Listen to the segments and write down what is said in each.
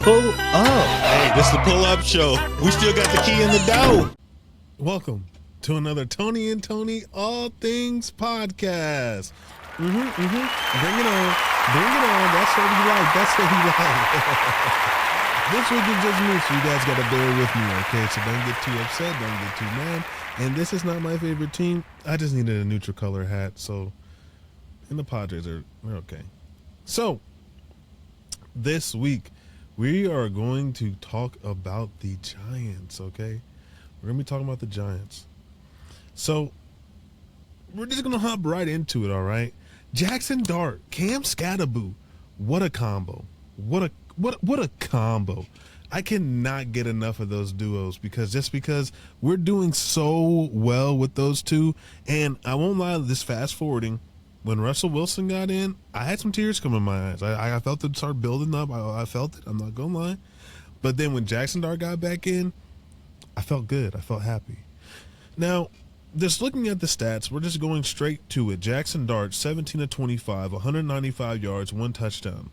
Pull up. Hey, this is the pull up show. We still got the key in the dough. Welcome to another Tony and Tony All Things podcast. Bring it on. Bring it on. That's what we like. That's what we like. This week is just me, so you guys got to bear with me, okay? So don't get too upset. Don't get too mad. And this is not my favorite team. I just needed a neutral color hat, so... And the Padres are okay. So, this week, we are going to talk about the Giants, okay? We're going to be talking about the Giants. So, we're just going to hop right into it, all right? Jaxson Dart, Cam Scatterboo. What a combo. What a combo. I cannot get enough of those duos because we're doing so well with those two. And I won't lie, this fast forwarding, when Russell Wilson got in, I had some tears come in my eyes. I felt it start building up. I felt it. I'm not going to lie. But then when Jaxson Dart got back in, I felt good. I felt happy. Now, just looking at the stats, we're just going straight to it. Jaxson Dart, 17 of 25, 195 yards, 1 touchdown.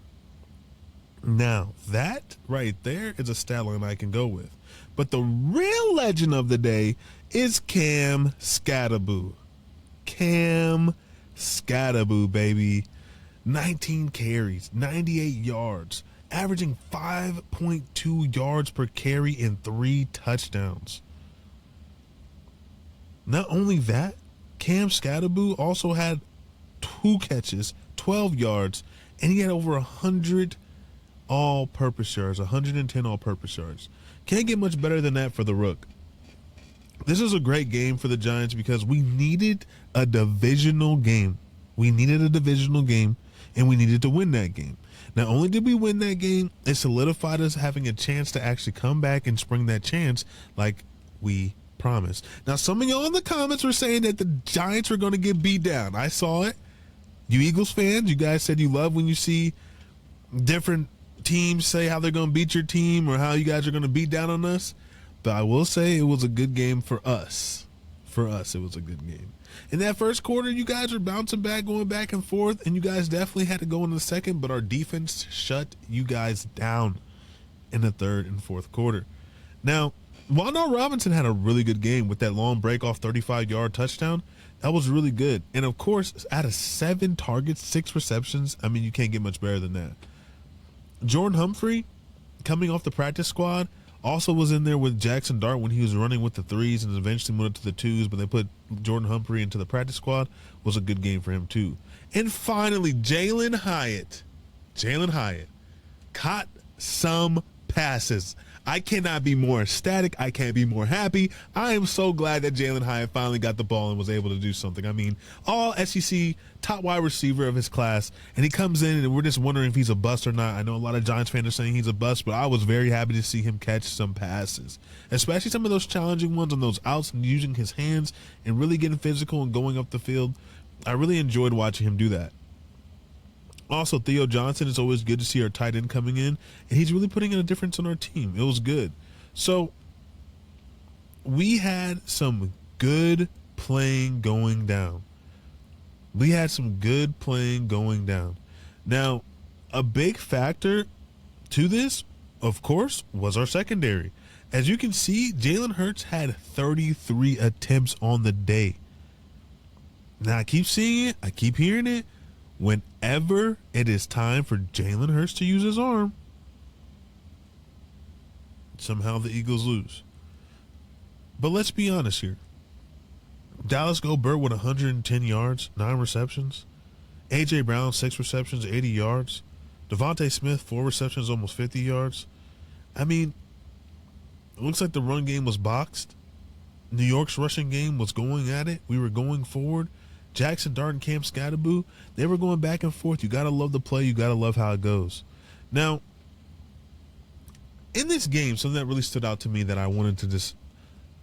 Now, that right there is a stat line I can go with. But the real legend of the day is Cam Scatterboo. Cam Scatterboo, baby. 19 carries, 98 yards, averaging 5.2 yards per carry and 3 touchdowns. Not only that, Cam Scatterboo also had 2 catches, 12 yards, and he had over 100 all-purpose yards, 110 all-purpose yards. Can't get much better than that for the Rook. This is a great game for the Giants because we needed a divisional game. We needed a divisional game, and we needed to win that game. Not only did we win that game, it solidified us having a chance to actually come back and spring that chance like we promised. Now, some of y'all in the comments were saying that the Giants were going to get beat down. I saw it. You Eagles fans, you guys said you love when you see different teams say how they're going to beat your team or how you guys are going to beat down on us. But I will say it was a good game for us. For us, it was a good game. In that first quarter, you guys were bouncing back, going back and forth, and you guys definitely had to go in the second, but our defense shut you guys down in the third and fourth quarter. Now, Wan'Dale Robinson had a really good game with that long break off 35-yard touchdown. That was really good. And, of course, out of 7 targets, 6 receptions, I mean, you can't get much better than that. Jordan Humphrey, coming off the practice squad, also was in there with Jaxson Dart when he was running with the 3s and eventually went up to the 2s, but they put Jordan Humphrey into the practice squad. Was a good game for him, too. And finally, Jalin Hyatt caught some passes. I cannot be more ecstatic. I can't be more happy. I am so glad that Jalin Hyatt finally got the ball and was able to do something. I mean, all SEC top wide receiver of his class, and he comes in and we're just wondering if he's a bust or not. I know a lot of Giants fans are saying he's a bust, but I was very happy to see him catch some passes, especially some of those challenging ones on those outs and using his hands and really getting physical and going up the field. I really enjoyed watching him do that. Also, Theo Johnson, it's always good to see our tight end coming in, and he's really putting in a difference on our team. It was good. So, we had some good playing going down. Now, a big factor to this, of course, was our secondary. As you can see, Jalen Hurts had 33 attempts on the day. Now, I keep seeing it. I keep hearing it. Whenever it is time for Jalen Hurts to use his arm, somehow the Eagles lose. But let's be honest here. Dallas Goedert with 110 yards, 9 receptions. A.J. Brown, 6 receptions, 80 yards. Devontae Smith, 4 receptions, almost 50 yards. I mean, it looks like the run game was boxed. New York's rushing game was going at it. We were going forward. Jaxson Dart and Cam Scatterboo, they were going back and forth. You got to love the play. You got to love how it goes. Now, in this game, something that really stood out to me that I wanted to just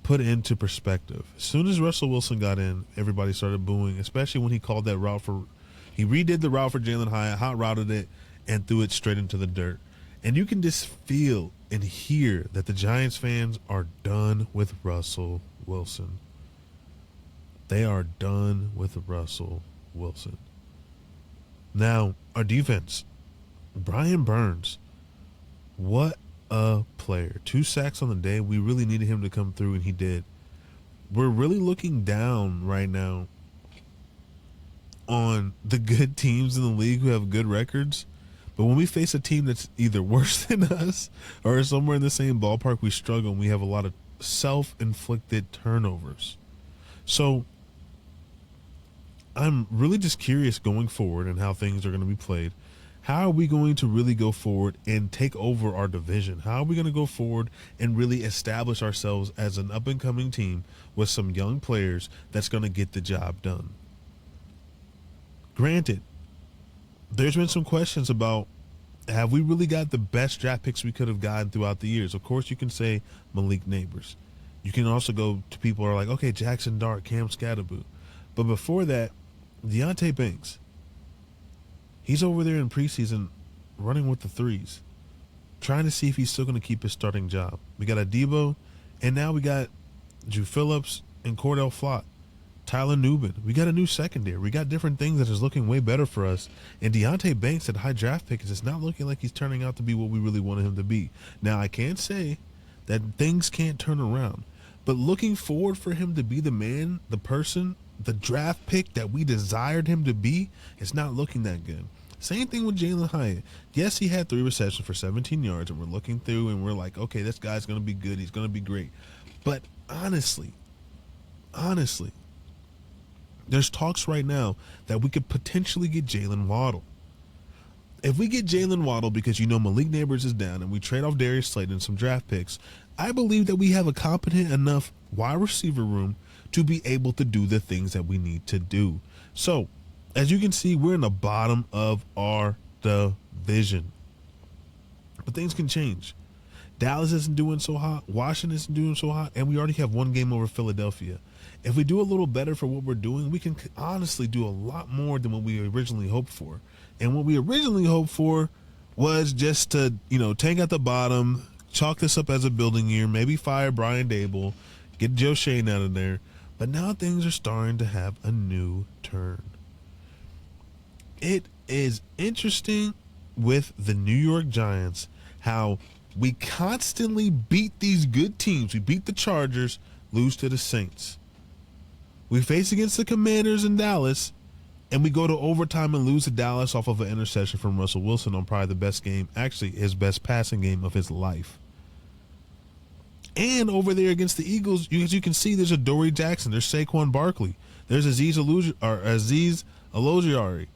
put into perspective. As soon as Russell Wilson got in, everybody started booing, especially when he called that route for – he redid the route for Jalin Hyatt, hot routed it, and threw it straight into the dirt. And you can just feel and hear that the Giants fans are done with Russell Wilson. They are done with Russell Wilson. Now, our defense. Brian Burns. What a player. 2 sacks on the day. We really needed him to come through, and he did. We're really looking down right now on the good teams in the league who have good records. But when we face a team that's either worse than us or somewhere in the same ballpark, we struggle, and we have a lot of self-inflicted turnovers. So I'm really just curious going forward and how things are going to be played. How are we going to really go forward and take over our division? How are we going to go forward and really establish ourselves as an up-and-coming team with some young players that's going to get the job done? Granted, there's been some questions about, have we really got the best draft picks we could have gotten throughout the years? Of course, you can say Malik Neighbors. You can also go to people who are like, okay, Jaxson Dart, Cam Scatterboo. But before that, Deonte Banks. He's over there in preseason running with the threes, trying to see if he's still going to keep his starting job. We got Adebo, and now we got Drew Phillips and Cordell Flott. Tyler Nubin. We got a new secondary. We got different things that is looking way better for us. And Deonte Banks at high draft pick is just not looking like he's turning out to be what we really wanted him to be. Now, I can't say that things can't turn around, but looking forward for him to be the man, the person, the draft pick that we desired him to be, it's not looking that good. Same thing with Jalen Hyatt. Yes, he had 3 receptions for 17 yards, and we're looking through and we're like, okay, this guy's going to be good. He's going to be great. But honestly, there's talks right now that we could potentially get Jalen Waddle. If we get Jalen Waddle, because Malik Neighbors is down and we trade off Darius Slayton and some draft picks, I believe that we have a competent enough wide receiver room to be able to do the things that we need to do. So, as you can see, we're in the bottom of our division. But things can change. Dallas isn't doing so hot. Washington isn't doing so hot. And we already have 1 game over Philadelphia. If we do a little better for what we're doing, we can honestly do a lot more than what we originally hoped for. And what we originally hoped for was just to, tank at the bottom, chalk this up as a building year, maybe fire Brian Dable, get Joe Shane out of there. But now things are starting to have a new turn. It is interesting with the New York Giants how we constantly beat these good teams. We beat the Chargers, lose to the Saints. We face against the Commanders in Dallas, and we go to overtime and lose to Dallas off of an interception from Russell Wilson on probably the best game, actually his best passing game of his life. And over there against the Eagles, as you can see, there's a Dory Jackson, there's Saquon Barkley, there's Aziz Alogiari.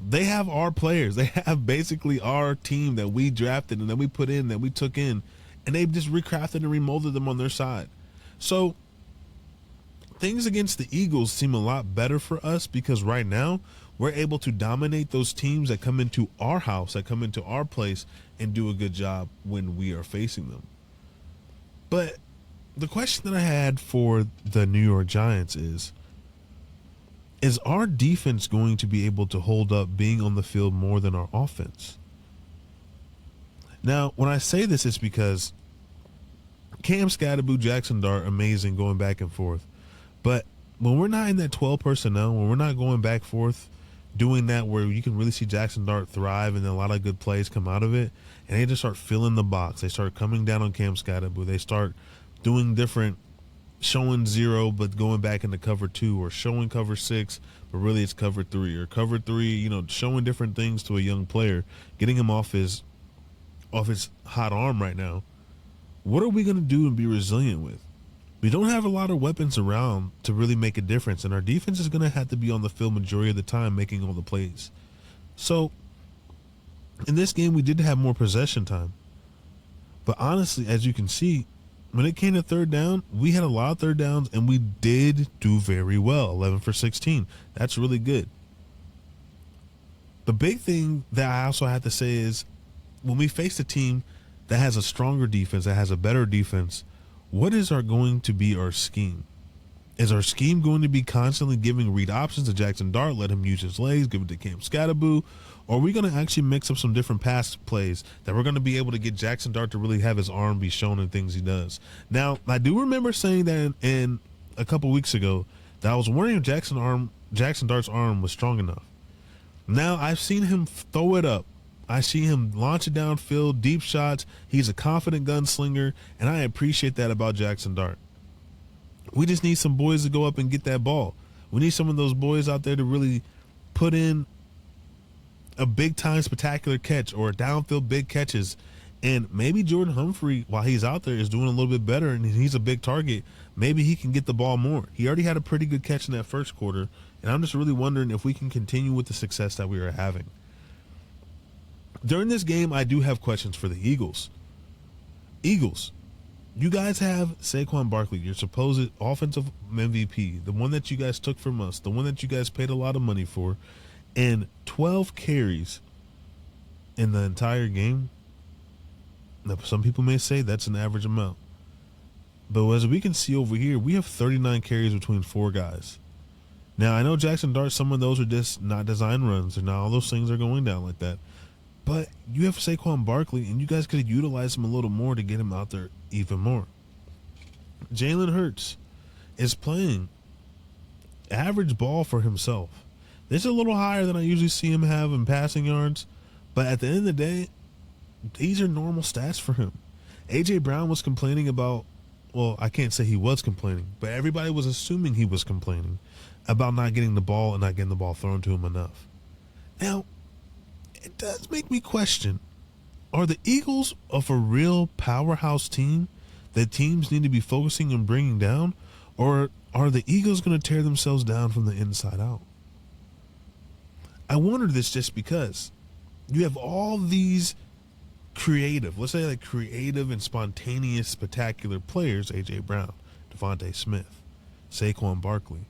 They have our players. They have basically our team that we drafted and that we put in, that we took in, and they've just recrafted and remolded them on their side. So things against the Eagles seem a lot better for us because right now we're able to dominate those teams that come into our house, that come into our place, and do a good job when we are facing them. But the question that I had for the New York Giants is our defense going to be able to hold up being on the field more than our offense? Now, when I say this, it's because Cam Scatterboo, Jaxson Dart, amazing going back and forth. But when we're not in that 12 personnel, when we're not going back and forth, doing that where you can really see Jaxson Dart thrive and then a lot of good plays come out of it, and they just start filling the box. They start coming down on Cam Scatterboo. They start doing different, showing 0 but going back into cover 2, or showing cover 6 but really it's cover 3, or cover 3, showing different things to a young player, getting him off his hot arm right now. What are we going to do and be resilient with? We don't have a lot of weapons around to really make a difference, and our defense is going to have to be on the field majority of the time making all the plays. So in this game we did have more possession time, but honestly, as you can see, when it came to third down, we had a lot of third downs, and we did do very well. 11 for 16. That's really good. The big thing that I also have to say is when we face a team that has a stronger defense, that has a better defense, what is going to be our scheme? Is our scheme going to be constantly giving read options to Jaxson Dart, let him use his legs, give it to Cam Scatterboo? Or are we going to actually mix up some different pass plays that we're going to be able to get Jaxson Dart to really have his arm be shown in things he does? Now, I do remember saying that in a couple weeks ago that I was wondering if Jaxson Dart's arm was strong enough. Now, I've seen him throw it up I see him launch it downfield, deep shots. He's a confident gunslinger, and I appreciate that about Jaxson Dart. We just need some boys to go up and get that ball. We need some of those boys out there to really put in a big-time spectacular catch or downfield big catches. And maybe Jordan Humphrey, while he's out there, is doing a little bit better, and he's a big target. Maybe he can get the ball more. He already had a pretty good catch in that first quarter, and I'm just really wondering if we can continue with the success that we are having. During this game, I do have questions for the Eagles. Eagles, you guys have Saquon Barkley, your supposed offensive MVP, the one that you guys took from us, the one that you guys paid a lot of money for, and 12 carries in the entire game. Now, some people may say that's an average amount. But as we can see over here, we have 39 carries between 4 guys. Now, I know Jaxson Dart, some of those are just not design runs, and not all those things are going down like that. But you have Saquon Barkley, and you guys could have utilized him a little more to get him out there even more. Jalen Hurts is playing average ball for himself. This is a little higher than I usually see him have in passing yards, but at the end of the day, these are normal stats for him. A.J. Brown was complaining about, well, I can't say he was complaining, but everybody was assuming he was complaining about not getting the ball and not getting the ball thrown to him enough. Now, it does make me question, are the Eagles of a real powerhouse team that teams need to be focusing and bringing down, or are the Eagles going to tear themselves down from the inside out? I wonder this just because you have all these creative, let's say like creative and spontaneous, spectacular players, A.J. Brown, Devontae Smith, Saquon Barkley.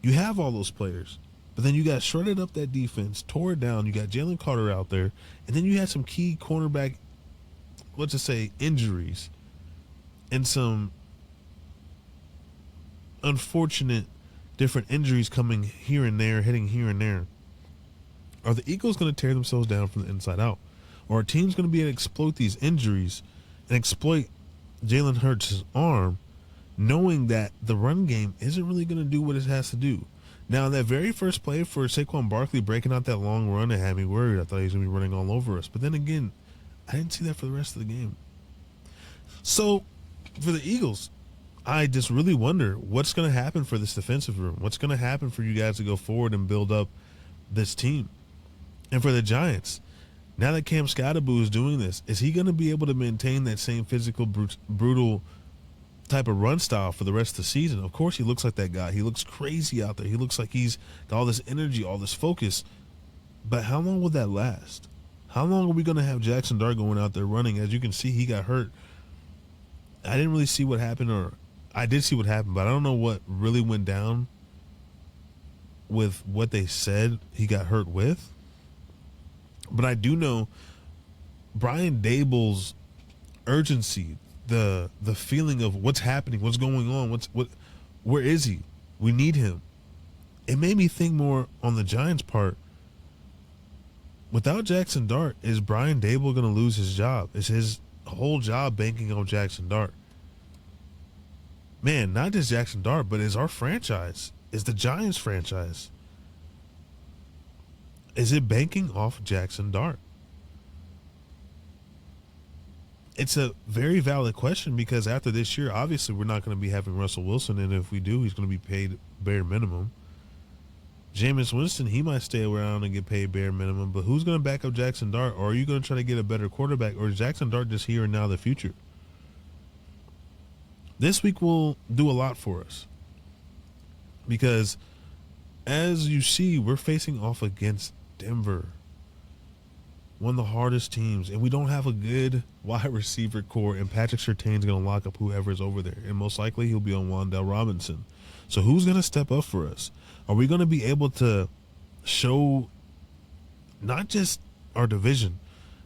You have all those players. But then you got shredded up that defense, tore it down. You got Jalen Carter out there. And then you had some key cornerback, let's just say, injuries. And some unfortunate different injuries coming here and there, hitting here and there. Are the Eagles going to tear themselves down from the inside out? Or are teams going to be able to exploit these injuries and exploit Jalen Hurts' arm, knowing that the run game isn't really going to do what it has to do? Now, that very first play for Saquon Barkley breaking out that long run, it had me worried. I thought he was going to be running all over us. But then again, I didn't see that for the rest of the game. So, for the Eagles, I just really wonder what's going to happen for this defensive room. What's going to happen for you guys to go forward and build up this team? And for the Giants, now that Cam Scottaboo is doing this, is he going to be able to maintain that same physical, brutal type of run style for the rest of the season? Of course, he looks like that guy. He looks crazy out there. He looks like he's got all this energy, all this focus. But how long will that last? How long are we going to have Jaxson Dart going out there running? As you can see, he got hurt. I didn't really see what happened, or I did see what happened, but I don't know what really went down with what they said he got hurt with. But I do know Brian Dable's urgency, the feeling of what's happening, what's going on, where is he? We need him. It made me think more on the Giants' part. Without Jaxson Dart, is Brian Dable going to lose his job? Is his whole job banking on Jaxson Dart? Man, not just Jaxson Dart, but is our franchise, is the Giants franchise, is it banking off Jaxson Dart? It's a very valid question, because after this year, obviously we're not going to be having Russell Wilson, and if we do, he's going to be paid bare minimum. Jameis Winston, he might stay around and get paid bare minimum, but who's going to back up Jaxson Dart? Or are you going to try to get a better quarterback, or is Jaxson Dart just here and now the future? This week will do a lot for us, because as you see, we're facing off against Denver, one of the hardest teams, and we don't have a good wide receiver core, and Patrick Surtain's going to lock up whoever is over there, and most likely he'll be on Wan'Dale Robinson. So who's going to step up for us? Are we going to be able to show not just our division,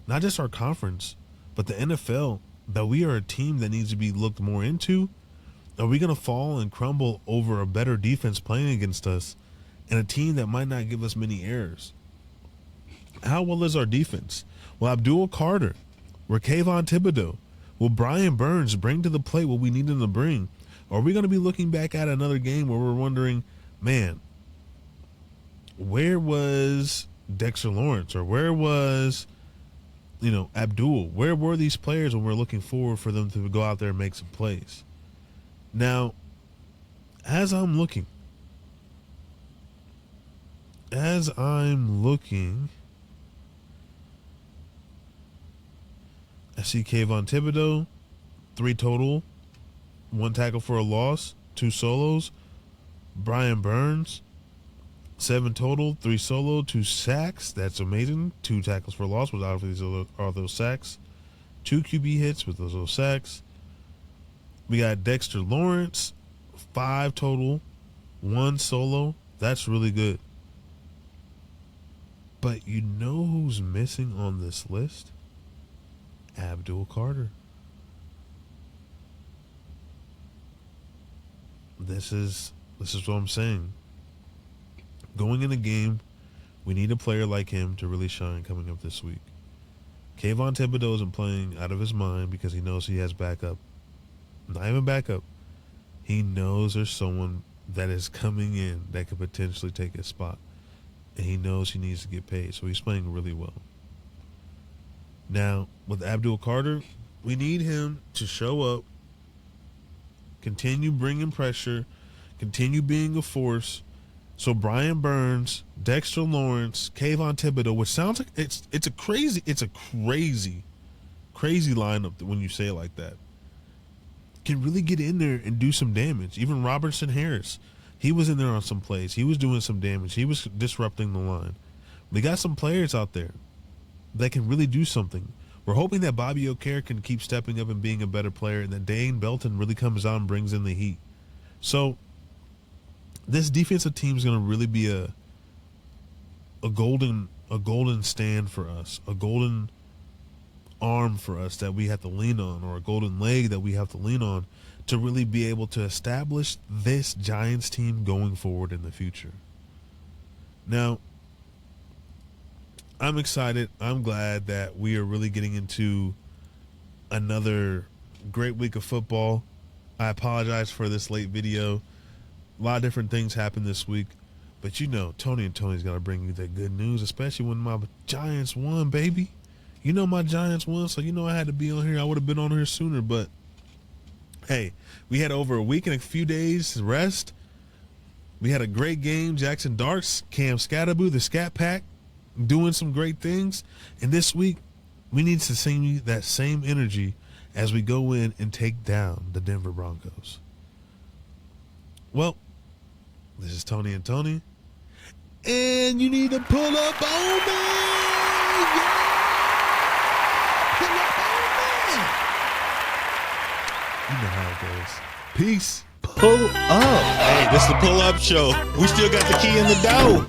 not just our conference, but the NFL, that we are a team that needs to be looked more into? Are we going to fall and crumble over a better defense playing against us and a team that might not give us many errors? How well is our defense? Will Abdul Carter, will Kayvon Thibodeau, will Brian Burns bring to the plate what we need them to bring? Or are we going to be looking back at another game where we're wondering, man, where was Dexter Lawrence, or where was Abdul, where were these players when we're looking forward for them to go out there and make some plays? Now, as I'm looking, I see Kayvon Thibodeau, 3 total, 1 tackle for a loss, 2 solos. Brian Burns, 7 total, 3 solo, 2 sacks. That's amazing. 2 tackles for loss, which obviously are those sacks. 2 QB hits with those sacks. We got Dexter Lawrence, 5 total, 1 solo. That's really good. But you know who's missing on this list? Abdul Carter. This is what I'm saying. Going in a game, we need a player like him to really shine coming up this week. Kayvon Thibodeau isn't playing out of his mind because he knows he has backup. Not even backup. He knows there's someone that is coming in that could potentially take his spot. And he knows he needs to get paid. So he's playing really well. Now, with Abdul Carter, we need him to show up, continue bringing pressure, continue being a force. So Brian Burns, Dexter Lawrence, Kayvon Thibodeau, which sounds like it's a crazy lineup when you say it like that, can really get in there and do some damage. Even Robertson Harris, he was in there on some plays. He was doing some damage. He was disrupting the line. We got some players out there that can really do something. We're hoping that Bobby O'Carroll can keep stepping up and being a better player, and that Dane Belton really comes out and brings in the heat. So this defensive team is going to really be a golden stand for us, a golden arm for us that we have to lean on, or a golden leg that we have to lean on to really be able to establish this Giants team going forward in the future. Now, I'm excited. I'm glad that we are really getting into another great week of football. I apologize for this late video. A lot of different things happened this week. But Tony and Tony's got to bring you that good news, especially when my Giants won, baby. My Giants won, so I had to be on here. I would have been on here sooner, but hey, we had over a week and a few days rest. We had a great game. Jaxson Darks, Cam Scatterboo, the Scat Pack, doing some great things. And this week, we need to see that same energy as we go in and take down the Denver Broncos. Well, this is Tony and Tony, and you need to pull up on me. Yeah! Pull up on me. You know how it goes. Peace. Pull up. Hey, this is the pull up show. We still got the key in the door.